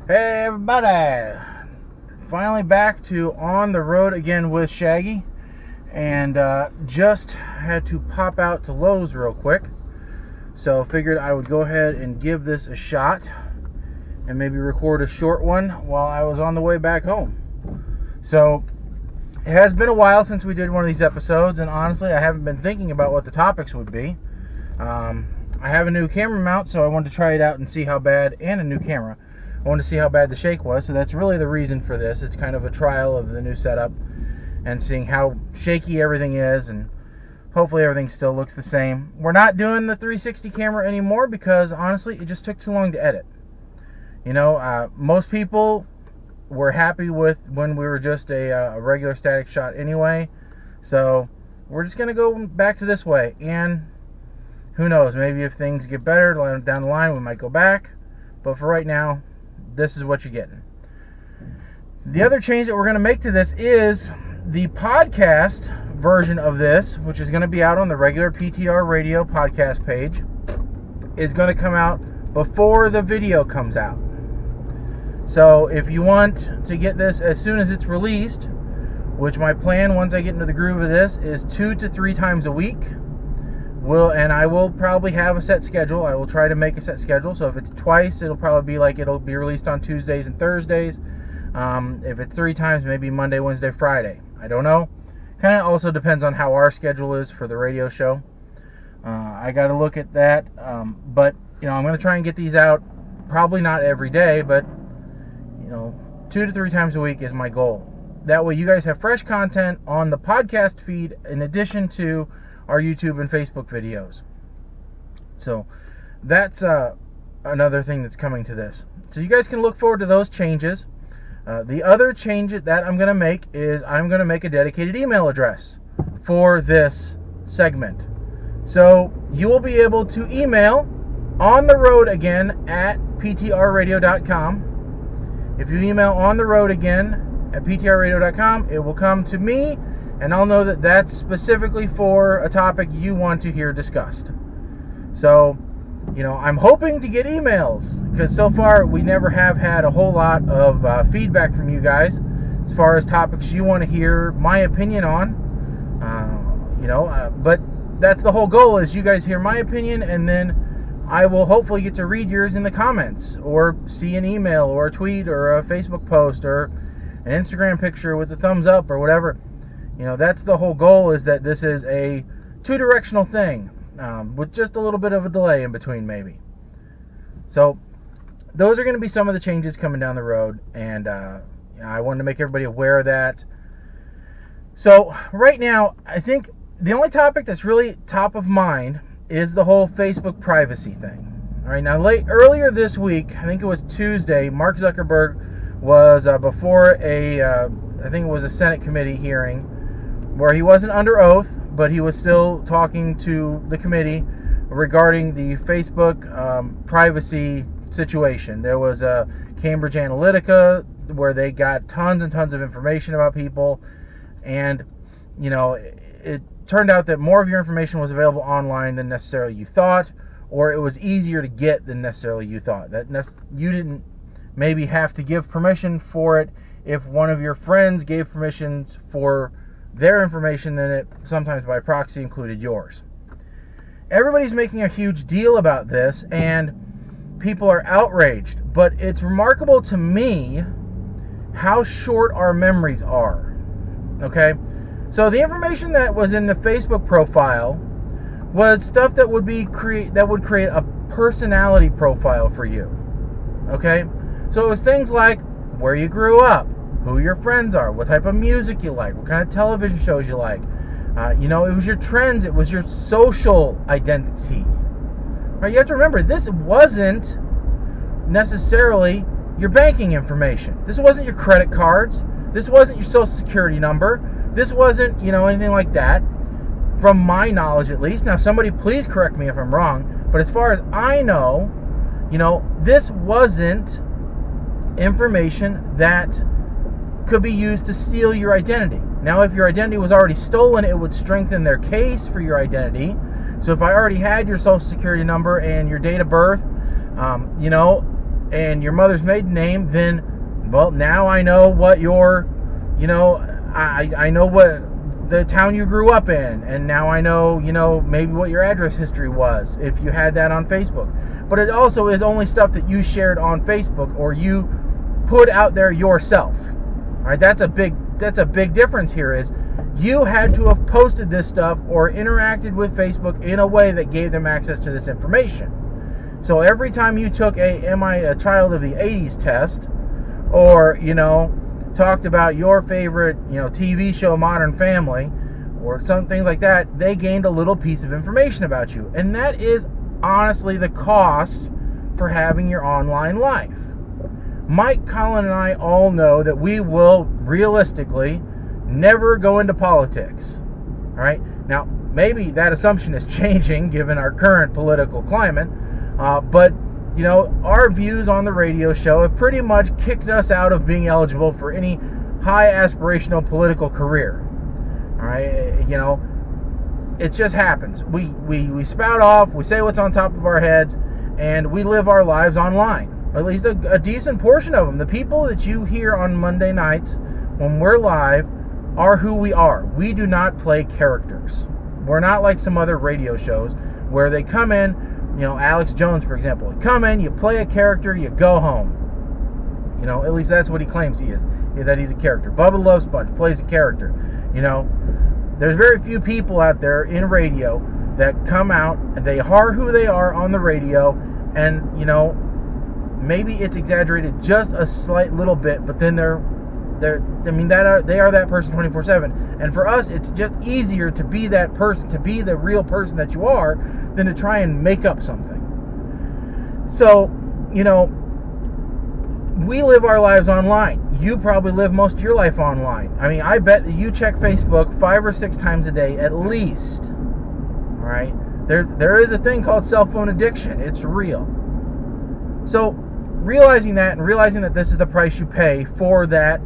Hey everybody! Finally back to On the Road again with Shaggy, and just had to pop out to Lowe's real quick, so figured I would go ahead and give this a shot and maybe record a short one while I was on the way back home. So it has been a while since we did one of these episodes, and honestly I haven't been thinking about what the topics would be. I have a new camera mount, so I wanted to try it out and see how bad, and a new camera. I wanted to see how bad the shake was, so that's really the reason for this. It's kind of a trial of the new setup and seeing how shaky everything is, and hopefully everything still looks the same. We're not doing the 360 camera anymore because honestly it just took too long to edit. Most people were happy with when we were just a regular static shot anyway, so we're just going to go back to this way, and who knows, maybe if things get better down the line we might go back, but for right now this is what you're getting. The other change that we're going to make to this is the podcast version of this, which is going to be out on the regular PTR Radio podcast page, is going to come out before the video comes out. So if you want to get this as soon as it's released, which my plan once I get into the groove of this is 2 to 3 times a week, and I will probably have a set schedule. I will try to make a set schedule. So if it's twice, it'll probably be it'll be released on Tuesdays and Thursdays. If it's 3 times, maybe Monday, Wednesday, Friday. I don't know. Kind of also depends on how our schedule is for the radio show. I got to look at that. But I'm going to try and get these out. Probably not every day, but 2 to 3 times a week is my goal. That way, you guys have fresh content on the podcast feed in addition to our YouTube and Facebook videos. So that's another thing that's coming to this. So you guys can look forward to those changes. The other change that I'm going to make is I'm going to make a dedicated email address for this segment. So you will be able to email On the Road Again at ptrradio.com. If you email On the Road Again at ptrradio.com, it will come to me, and I'll know that that's specifically for a topic you want to hear discussed. So, I'm hoping to get emails, because so far we never have had a whole lot of feedback from you guys as far as topics you want to hear my opinion on. But that's the whole goal, is you guys hear my opinion, and then I will hopefully get to read yours in the comments, or see an email, or a tweet, or a Facebook post, or an Instagram picture with a thumbs up, or whatever. That's the whole goal, is that this is a two-directional thing, with just a little bit of a delay in between, maybe. So those are going to be some of the changes coming down the road, and I wanted to make everybody aware of that. So right now, I think the only topic that's really top of mind is the whole Facebook privacy thing. All right, now earlier this week, I think it was Tuesday, Mark Zuckerberg was before I think it was a Senate committee hearing, where he wasn't under oath, but he was still talking to the committee regarding the Facebook privacy situation. There was a Cambridge Analytica where they got tons and tons of information about people, and it turned out that more of your information was available online than necessarily you thought, or it was easier to get than necessarily you thought. That you didn't maybe have to give permission for it. If one of your friends gave permissions for their information, then it sometimes by proxy included yours. Everybody's making a huge deal about this, and people are outraged, but it's remarkable to me how short our memories are. Okay? So the information that was in the Facebook profile was stuff that would create a personality profile for you. Okay? So it was things like where you grew up, who your friends are, what type of music you like, what kind of television shows you like. It was your trends, it was your social identity. Right? You have to remember, this wasn't necessarily your banking information. This wasn't your credit cards. This wasn't your social security number. This wasn't, anything like that, from my knowledge at least. Now, somebody please correct me if I'm wrong, but as far as I know, this wasn't information that could be used to steal your identity. Now, if your identity was already stolen, it would strengthen their case for your identity. So if I already had your social security number and your date of birth, and your mother's maiden name, then, well, now I know what your, I know what the town you grew up in, and now I know, maybe what your address history was, if you had that on Facebook. But it also is only stuff that you shared on Facebook or you put out there yourself. All right, that's a big difference here. Is you had to have posted this stuff or interacted with Facebook in a way that gave them access to this information. So every time you took Am I a Child of the 80s test, or, talked about your favorite, TV show, Modern Family, or some things like that, they gained a little piece of information about you. And that is honestly the cost for having your online life. Mike, Colin, and I all know that we will realistically never go into politics. All right? Now, maybe that assumption is changing given our current political climate, but our views on the radio show have pretty much kicked us out of being eligible for any high aspirational political career. All right? It just happens. We spout off, we say what's on top of our heads, and we live our lives online. At least a decent portion of them. The people that you hear on Monday nights when we're live are who we are. We do not play characters. We're not like some other radio shows where they come in, Alex Jones, for example. You come in, you play a character, you go home. At least that's what he claims he is, that he's a character. Bubba Love Sponge plays a character. There's very few people out there in radio that come out and they are who they are on the radio, and, maybe it's exaggerated just a slight little bit, but then they are that person 24/7. And for us, it's just easier to be that person, to be the real person that you are, than to try and make up something. So, we live our lives online. You probably live most of your life online. I mean, I bet that you check Facebook 5 or 6 times a day at least. All right? There is a thing called cell phone addiction. It's real. So, realizing that, and realizing that this is the price you pay for that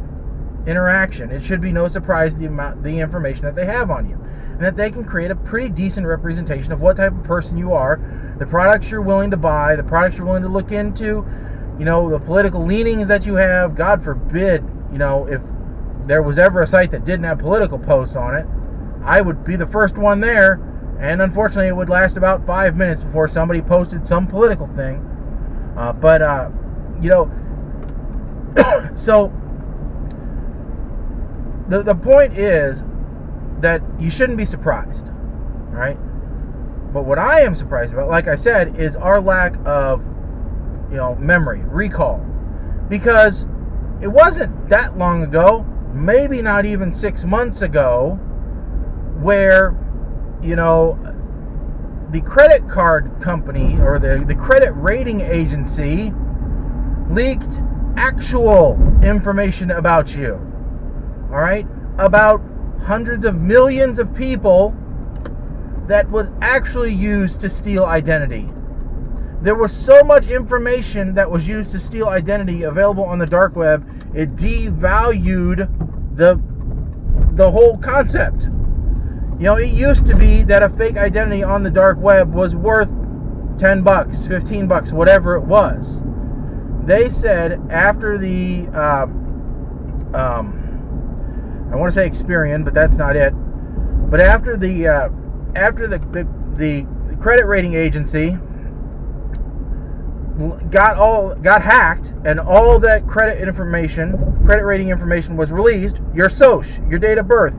interaction, it should be no surprise the information that they have on you, and that they can create a pretty decent representation of what type of person you are, the products you're willing to buy, the products you're willing to look into, the political leanings that you have. God forbid, if there was ever a site that didn't have political posts on it, I would be the first one there, and unfortunately it would last about 5 minutes before somebody posted some political thing. So the point is that you shouldn't be surprised, all right? But what I am surprised about, like I said, is our lack of, memory, recall. Because it wasn't that long ago, maybe not even 6 months ago, where, the credit card company or the credit rating agency leaked actual information about you. All right? About hundreds of millions of people that was actually used to steal identity. There was so much information that was used to steal identity available on the dark web, it devalued the whole concept. It used to be that a fake identity on the dark web was worth $10, $15, whatever it was. They said after the, I want to say Experian, but that's not it. But after the credit rating agency got hacked, and all that credit rating information was released, your social, your date of birth,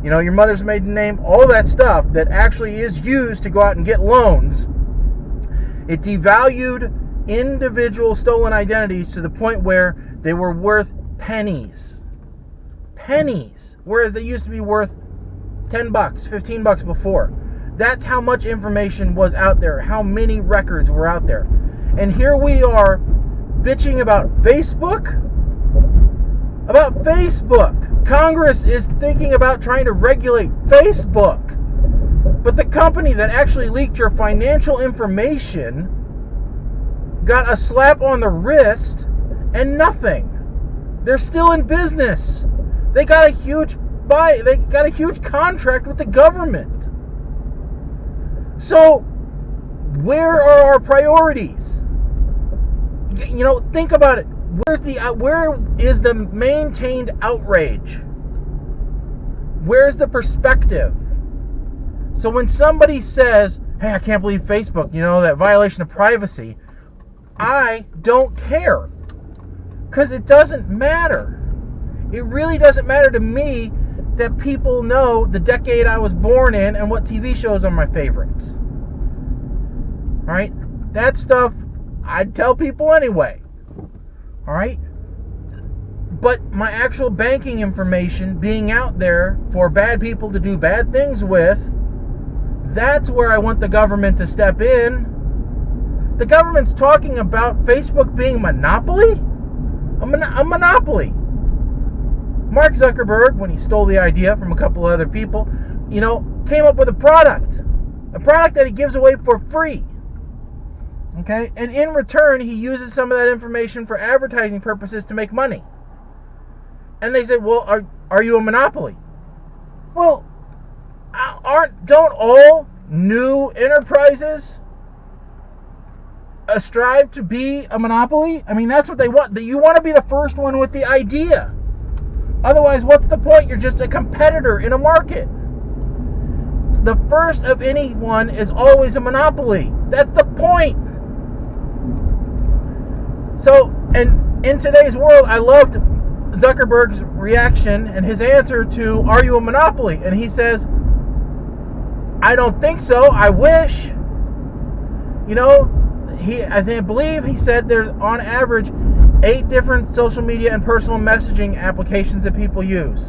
your mother's maiden name, all that stuff that actually is used to go out and get loans, it devalued individual stolen identities to the point where they were worth pennies, whereas they used to be worth $10, $15 before. That's how much information was out there, how many records were out there. And here we are bitching about Facebook. Congress is thinking about trying to regulate Facebook. But the company that actually leaked your financial information got a slap on the wrist and nothing. They're still in business. They got a huge contract with the government. So, where are our priorities? think about it. Where is the maintained outrage? Where's the perspective? So when somebody says, hey, I can't believe Facebook, that violation of privacy, I don't care. Because it doesn't matter. It really doesn't matter to me that people know the decade I was born in and what TV shows are my favorites. Alright? That stuff I'd tell people anyway. Alright? But my actual banking information being out there for bad people to do bad things with, that's where I want the government to step in. The government's talking about Facebook being a monopoly? A monopoly. Mark Zuckerberg, when he stole the idea from a couple of other people, came up with a product that he gives away for free. Okay? And in return, he uses some of that information for advertising purposes to make money. And they said, well, are you a monopoly? Well, don't all new enterprises strive to be a monopoly? I mean, that's what they want. You want to be the first one with the idea. Otherwise, what's the point? You're just a competitor in a market. The first of anyone is always a monopoly. That's the point. So, and in today's world, I loved Zuckerberg's reaction and his answer to, are you a monopoly? And he says, I don't think so. I wish. I believe he said there's on average 8 different social media and personal messaging applications that people use.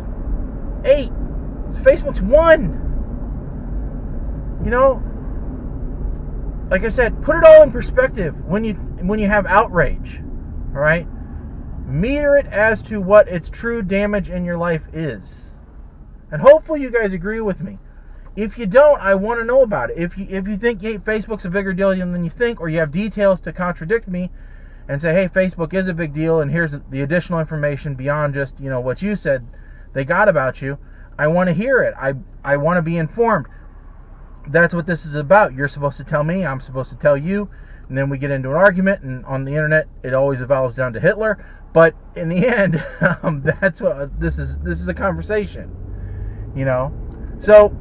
8. Facebook's 1. Like I said, put it all in perspective when you have outrage. All right? Meter it as to what its true damage in your life is. And hopefully you guys agree with me. If you don't, I want to know about it. If you think, hey, Facebook's a bigger deal than you think, or you have details to contradict me and say, hey, Facebook is a big deal, and here's the additional information beyond just, what you said they got about you, I want to hear it. I want to be informed. That's what this is about. You're supposed to tell me, I'm supposed to tell you, and then we get into an argument, and on the internet, it always evolves down to Hitler. But in the end, that's what this is a conversation, So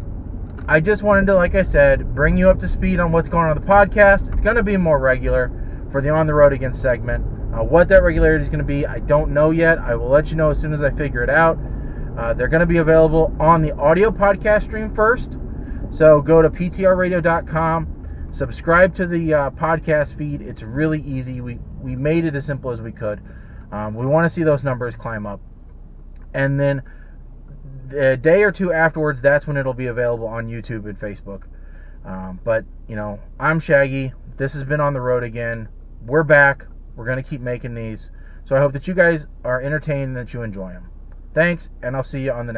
I just wanted to, like I said, bring you up to speed on what's going on the podcast. It's going to be more regular for the On the Road Again segment. What that regularity is going to be, I don't know yet. I will let you know as soon as I figure it out. They're going to be available on the audio podcast stream first. So go to ptrradio.com, subscribe to the podcast feed. It's really easy. We made it as simple as we could. We want to see those numbers climb up. And then a day or two afterwards, that's when it'll be available on YouTube and Facebook. But, I'm Shaggy. This has been On the Road Again. We're back. We're going to keep making these. So I hope that you guys are entertained and that you enjoy them. Thanks, and I'll see you on the next.